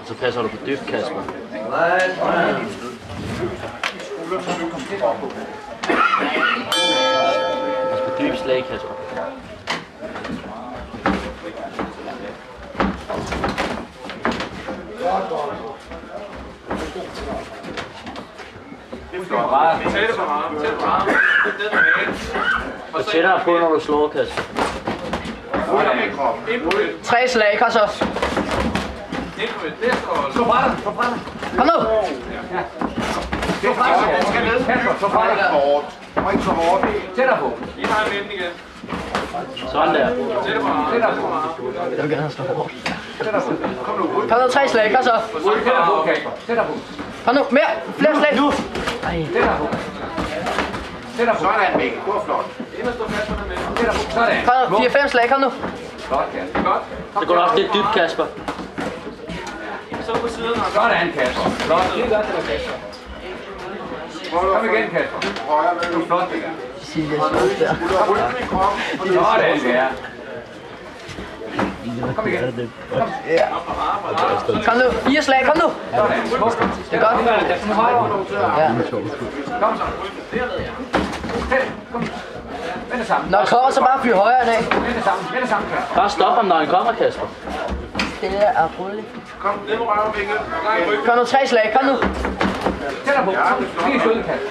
Og så passer du på dybt, Kasper. Pas på dybt slag, Kasper. Tæt på ham. Og tættere på, når du slår, Kasper. 3 slag, kom så. Stå fra dig. Kom nu. Stå fra dig. Den skal ned. Kasper, stå fra dig. Ikke så hårdt. Tættere på. I har en igen. Sådan der. Tættere på. Jeg vil gerne have slå hårdt. Kom nu. Kom nu, 3 slag, kom så. Tættere på, Kasper. Tættere på. Kom nu, mere. Flere slag. Nu. Tættere på. Tættere på. Sådan, Mikkel. Det var flot. Tættere på. Sådan. Kom nu, 4-5 slag, kom nu. Flot, Kasper. Godt. Så går du også lidt dybt, Kasper. Så på siden. Sådan, Kasper. Flot. Det er godt, det var Kasper. Kom igen, Kasper. Det er flot, det der. Sådan, der. Kom igen. Kom nu, 4 slag, kom nu. Det er godt. Ja. Kom så. Kom. Vend det sammen. Når jeg kommer, så bare fyr højere end af. Vend det sammen. Vend det sammen, Kasper. Bare stop ham, når han kommer, Kasper. Det er roligt. Kom, ned på røven, Mikkel. Kom nu, 3 slag, kom nu. Tættere på. Lige stød, Kasper.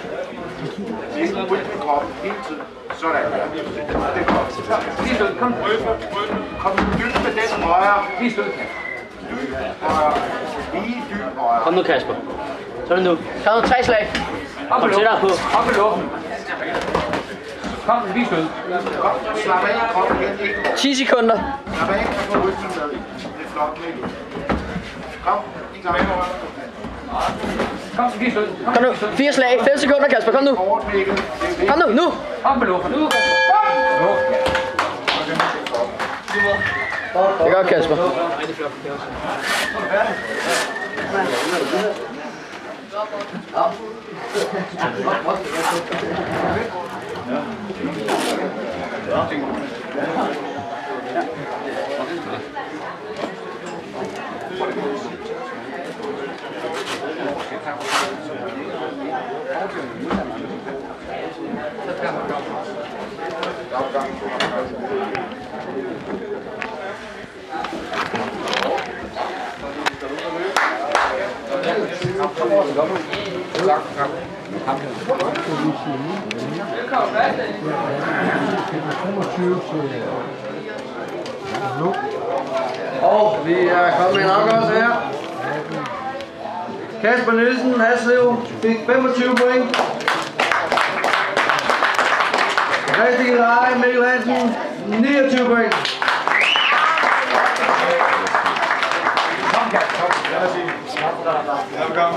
Mikkel, ryk med kroppen hele tiden. Sådan. Det er godt. Lige stød. Kom. Kom dybt med den højre. Lige stød, Kasper. Højre. Lige dybt højre. Kom nu, Kasper. Så er det nu. Kom nu, 3 slag. Op med tættere på. luften. Op med luften. Kom, lige stød. Kom, slap af i kroppen igen. Ikke 10 sekunder. slap af, og få rysten med. Det er flot, Mikkel. Kom, ikke slap af. Kom, lige stød. Kom nu, 4 slag, 5 sekunder, Kasper, kom nu. Hårdt, Mikkel. Det er det. Kom nu, nu. Op med luften. Nu, Kasper. Det er godt, Kasper. Og vi er kommet med en afgørelse her. Kasper Nielsen, Haslev, fik 25 point. Rigtig Leje, Mikkel Hansen, 29 point. Kom, Kasper. Kom.